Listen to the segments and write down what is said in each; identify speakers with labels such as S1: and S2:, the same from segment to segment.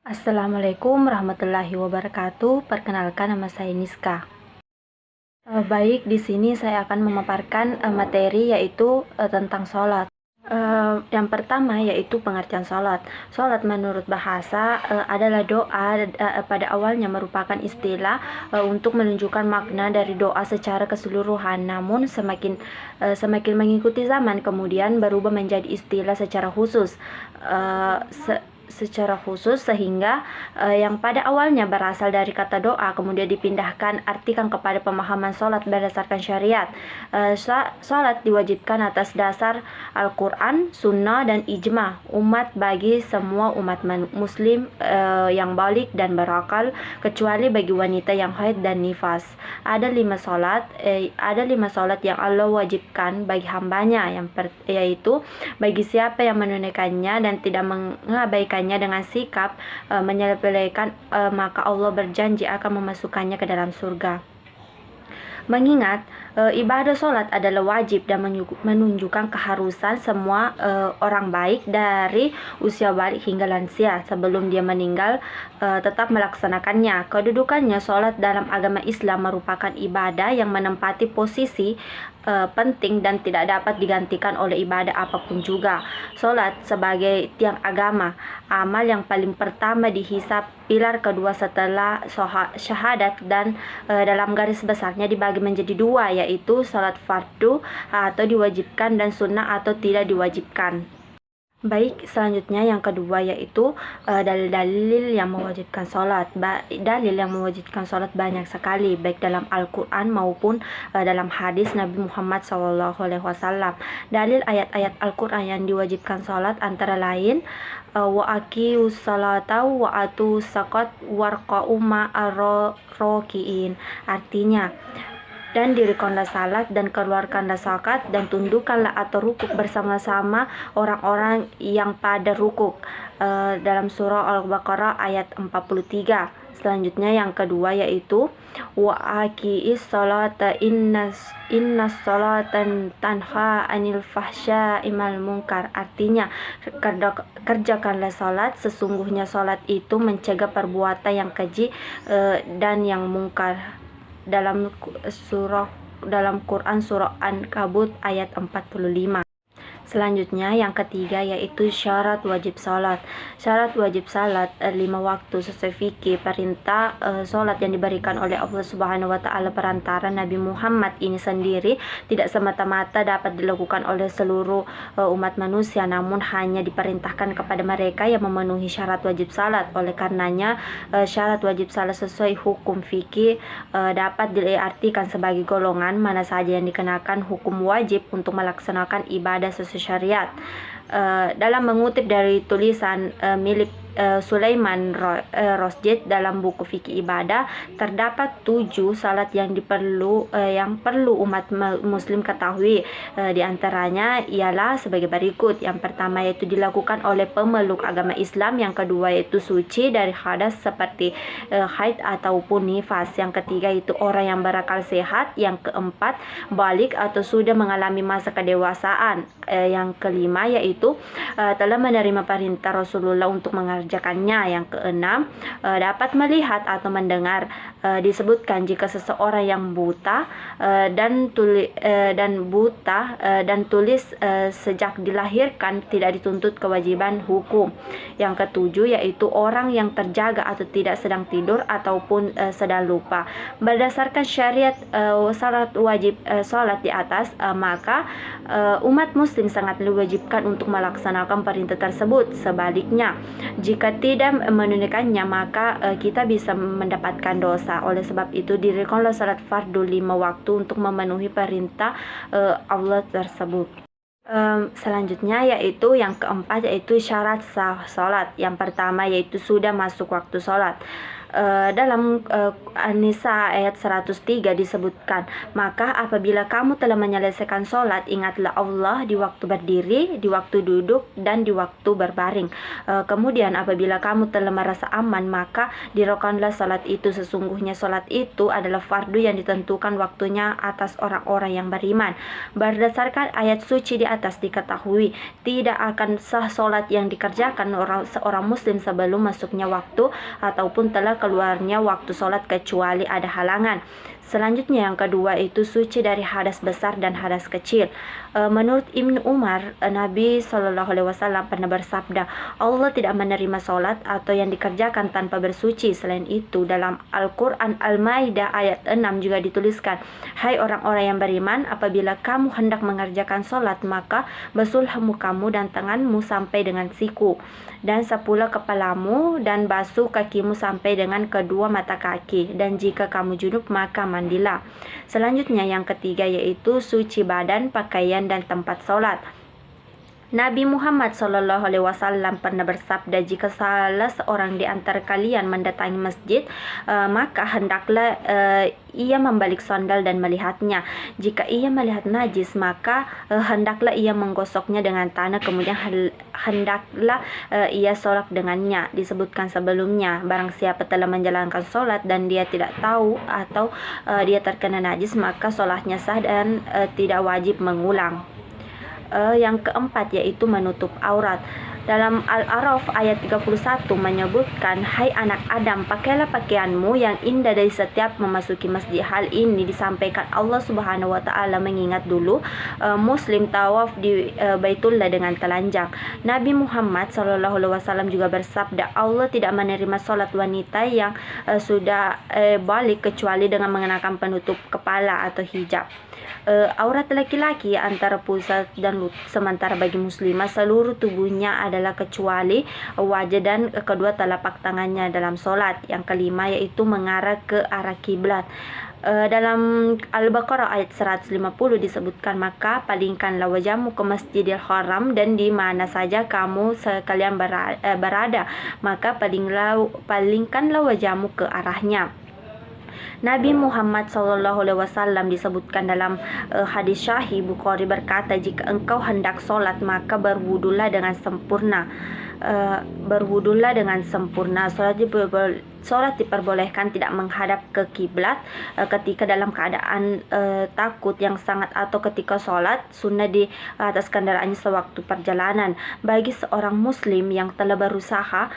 S1: Assalamualaikum warahmatullahi wabarakatuh. Perkenalkan, nama saya Niska. Baik, di sini saya akan memaparkan materi yaitu tentang sholat. Yang pertama yaitu pengertian sholat. Sholat menurut bahasa adalah doa, pada awalnya merupakan istilah untuk menunjukkan makna dari doa secara keseluruhan. Namun semakin mengikuti zaman kemudian berubah menjadi istilah secara khusus sehingga yang pada awalnya berasal dari kata doa kemudian dipindahkan artikan kepada pemahaman sholat berdasarkan syariat. Sholat diwajibkan atas dasar Al-Quran, Sunnah, dan ijma umat bagi semua umat muslim yang balik dan berakal, kecuali bagi wanita yang haid dan nifas. Ada lima sholat yang Allah wajibkan bagi hambanya, yaitu bagi siapa yang menunaikannya dan tidak mengabaikannya dengan sikap menyepelekan, maka Allah berjanji akan memasukkannya ke dalam surga. Mengingat ibadah sholat adalah wajib dan menunjukkan keharusan semua orang baik dari usia balik hingga lansia sebelum dia meninggal tetap melaksanakannya. Kedudukannya sholat dalam agama Islam merupakan ibadah yang menempati posisi penting dan tidak dapat digantikan oleh ibadah apapun juga. Sholat sebagai tiang agama, amal yang paling pertama dihisab, pilar kedua setelah syahadat, dan dalam garis besarnya dibagi menjadi dua, yaitu sholat fardu atau diwajibkan dan sunnah atau tidak diwajibkan. Baik, selanjutnya yang kedua yaitu dalil-dalil yang mewajibkan sholat. Dalil yang mewajibkan sholat banyak sekali, baik dalam Al-Quran maupun dalam hadis Nabi Muhammad SAW. Dalil ayat-ayat Al-Quran yang diwajibkan sholat antara lain wa aqimus sholata wa atu zakat warqa'u ma'ar-raki'in. Artinya, dan dirikanlah salat dan keluarkanlah zakat dan tundukkanlah atau rukuk bersama-sama orang-orang yang pada rukuk, dalam surah Al-Baqarah ayat 43. Selanjutnya yang kedua yaitu wa aqiis sholata innas sholatan tanha anil fahsya'i wal munkar. Artinya, kerjakanlah salat, sesungguhnya salat itu mencegah perbuatan yang keji dan yang mungkar, dalam Quran surah An-Kabut ayat 45. Selanjutnya yang ketiga yaitu syarat wajib salat. Syarat wajib salat 5 waktu sesuai fikih perintah salat yang diberikan oleh Allah Subhanahu wa taala perantara Nabi Muhammad ini sendiri tidak semata-mata dapat dilakukan oleh seluruh umat manusia, namun hanya diperintahkan kepada mereka yang memenuhi syarat wajib salat. Oleh karenanya syarat wajib salat sesuai hukum fikih dapat diartikan sebagai golongan mana saja yang dikenakan hukum wajib untuk melaksanakan ibadah sesuai syariat. Dalam mengutip dari tulisan milik Sulaiman Rosjed dalam buku fikih ibadah, terdapat 7 salat yang perlu umat muslim ketahui. Di antaranya ialah sebagai berikut. Yang pertama yaitu dilakukan oleh pemeluk agama Islam, yang kedua yaitu suci dari hadas seperti haid ataupun nifas, yang ketiga itu orang yang berakal sehat, yang keempat balik atau sudah mengalami masa kedewasaan, yang kelima yaitu telah menerima perintah Rasulullah untuk mengerjakannya, yang keenam dapat melihat atau mendengar. Disebutkan jika seseorang yang buta dan tulis sejak dilahirkan tidak dituntut kewajiban hukum. Yang ketujuh yaitu orang yang terjaga atau tidak sedang tidur ataupun sedang lupa. Berdasarkan syariat syarat wajib sholat di atas, maka umat muslim sangat diwajibkan untuk melaksanakan perintah tersebut. Sebaliknya, jika tidak menunaikannya maka kita bisa mendapatkan dosa. Oleh sebab itu dirikanlah salat fardu 5 waktu untuk memenuhi perintah Allah tersebut. Selanjutnya yaitu yang keempat yaitu syarat sah salat. Yang pertama yaitu sudah masuk waktu salat. Dalam An-Nisa ayat 103 disebutkan, maka apabila kamu telah menyelesaikan sholat, ingatlah Allah di waktu berdiri, di waktu duduk, dan di waktu berbaring. Kemudian apabila kamu telah merasa aman, maka dilakukanlah sholat itu. Sesungguhnya sholat itu adalah fardu yang ditentukan waktunya atas orang-orang yang beriman. Berdasarkan ayat suci di atas diketahui, tidak akan sah sholat yang dikerjakan seorang muslim sebelum masuknya waktu ataupun telah keluarnya waktu sholat kecuali ada halangan. Selanjutnya yang kedua itu suci dari hadas besar dan hadas kecil. Menurut Ibnu Umar, Nabi Shallallahu Alaihi Wasallam pernah bersabda, Allah tidak menerima sholat atau yang dikerjakan tanpa bersuci. Selain itu, dalam Al-Quran Al-Maidah ayat 6 juga dituliskan, hai orang-orang yang beriman, apabila kamu hendak mengerjakan sholat, maka basuhlah mukamu dan tanganmu sampai dengan siku, dan sapulah kepalamu dan basuh kakimu sampai dengan kedua mata kaki, dan jika kamu junub maka mandilah. Selanjutnya yang ketiga yaitu suci badan, pakaian, dan tempat sholat. Nabi Muhammad SAW pernah bersabda, jika salah seorang di antara kalian mendatangi masjid, maka hendaklah ia membalik sandal dan melihatnya. Jika ia melihat najis, maka hendaklah ia menggosoknya dengan tanah, kemudian hendaklah ia sholat dengannya. Disebutkan sebelumnya, barang siapa telah menjalankan sholat dan dia tidak tahu atau dia terkena najis, maka sholatnya sah dan tidak wajib mengulang. Yang keempat yaitu menutup aurat. Dalam Al-A'raf ayat 31 menyebutkan, hai anak Adam, pakailah pakaianmu yang indah dari setiap memasuki masjid. Hal ini disampaikan Allah Subhanahu wa taala mengingat dulu muslim tawaf di Baitullah dengan telanjang. Nabi Muhammad SAW juga bersabda, Allah tidak menerima sholat wanita yang sudah balik kecuali dengan mengenakan penutup kepala atau hijab. Aurat laki-laki antara pusat dan lutut, sementara bagi muslimah seluruh tubuhnya adalah kecuali wajah dan kedua telapak tangannya dalam sholat. Yang kelima yaitu mengarah ke arah kiblat. Dalam Al-Baqarah ayat 150 disebutkan, maka palingkanlah wajahmu ke Masjidil Haram dan di mana saja kamu sekalian berada, maka palingkanlah wajahmu ke arahnya. Nabi Muhammad SAW disebutkan dalam hadis Sahih Bukhari berkata, jika engkau hendak sholat maka berwudulah dengan sempurna. Sholat diperbolehkan tidak menghadap ke kiblat ketika dalam keadaan takut yang sangat atau ketika sholat sunnah di atas kendaraannya sewaktu perjalanan. Bagi seorang muslim yang telah berusaha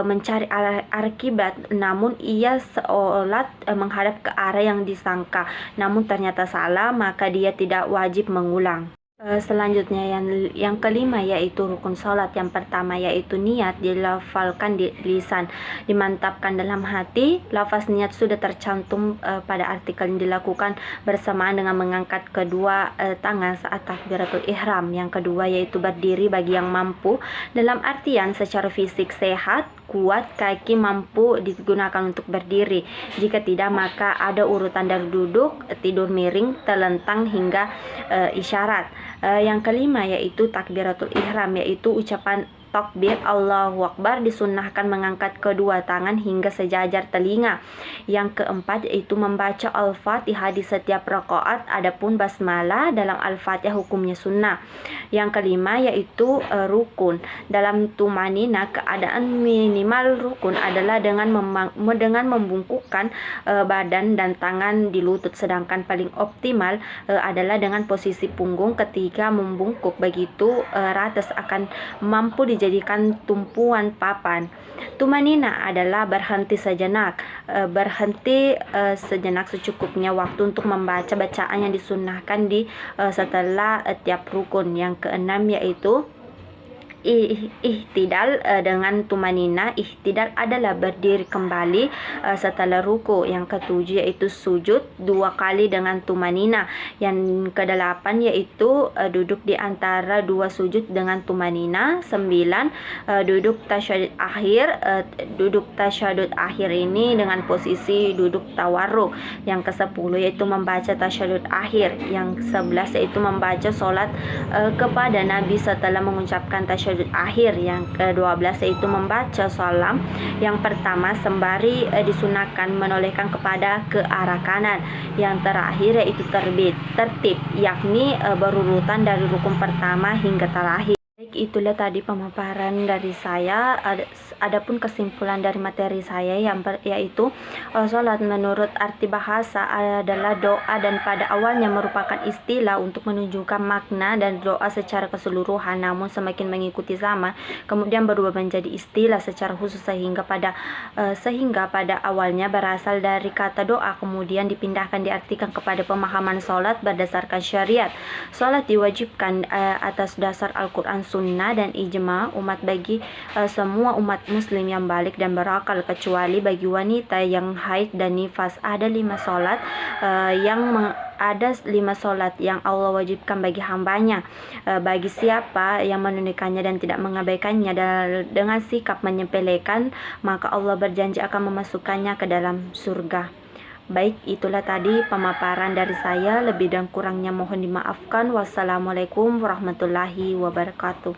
S1: mencari arah kiblat, namun ia sholat menghadap ke arah yang disangka namun ternyata salah, maka dia tidak wajib mengulang. Selanjutnya yang kelima yaitu rukun sholat. Yang pertama yaitu niat, dilafalkan di lisan, dimantapkan dalam hati. Lafaz niat sudah tercantum pada artikel yang dilakukan bersamaan dengan mengangkat kedua tangan saat takbiratul ihram. Yang kedua yaitu berdiri bagi yang mampu, dalam artian secara fisik sehat, kuat, kaki mampu digunakan untuk berdiri. Jika tidak, maka ada urutan dari duduk, tidur miring, telentang hingga isyarat. Yang kelima yaitu takbiratul ihram, yaitu ucapan takbir Allahu Akbar, disunnahkan mengangkat kedua tangan hingga sejajar telinga. Yang keempat yaitu membaca Al-Fatihah di setiap rakaat, adapun basmalah dalam Al-Fatihah hukumnya sunnah. Yang kelima yaitu rukun. Dalam tumanina, keadaan minimal rukun adalah dengan membungkukkan badan dan tangan di lutut, sedangkan paling optimal adalah dengan posisi punggung ketika membungkuk, begitu rata akan mampu dijadikan tumpuan papan. Tumanina adalah berhenti sejenak, secukupnya waktu untuk membaca bacaan yang disunnahkan di setelah tiap rukun. Yang keenam yaitu ihtidal dengan tumanina. Ihtidal adalah berdiri kembali setelah ruku. Yang ketujuh yaitu sujud 2 kali dengan tumanina. Yang kedelapan yaitu duduk di antara 2 sujud dengan tumanina. 9 duduk tasyahud akhir. Duduk tasyahud akhir ini dengan posisi duduk tawarruk. Yang ke-10 yaitu membaca tasyahud akhir. Yang 11 yaitu membaca sholat kepada Nabi setelah mengucapkan tasyahud tasyahud akhir. Yang ke-12 yaitu membaca salam yang pertama sembari disunahkan menolehkan kepada ke arah kanan. Yang terakhir yaitu tertib, yakni berurutan dari rukun pertama hingga terakhir. Baik, itulah tadi pemaparan dari saya. Adapun kesimpulan dari materi saya yaitu sholat menurut arti bahasa adalah doa dan pada awalnya merupakan istilah untuk menunjukkan makna dan doa secara keseluruhan, namun semakin mengikuti zaman kemudian berubah menjadi istilah secara khusus sehingga pada awalnya berasal dari kata doa kemudian dipindahkan diartikan kepada pemahaman sholat berdasarkan syariat. Sholat diwajibkan atas dasar Al-Quran, sunnah dan ijma umat bagi semua umat muslim yang balik dan berakal, kecuali bagi wanita yang haid dan nifas. Ada 5 solat yang Allah wajibkan bagi hambanya. Bagi siapa yang menunaikannya dan tidak mengabaikannya dengan sikap menyepelekan, maka Allah berjanji akan memasukkannya ke dalam surga. Baik, itulah tadi pemaparan dari saya. Lebih dan kurangnya mohon dimaafkan. Wassalamualaikum warahmatullahi wabarakatuh.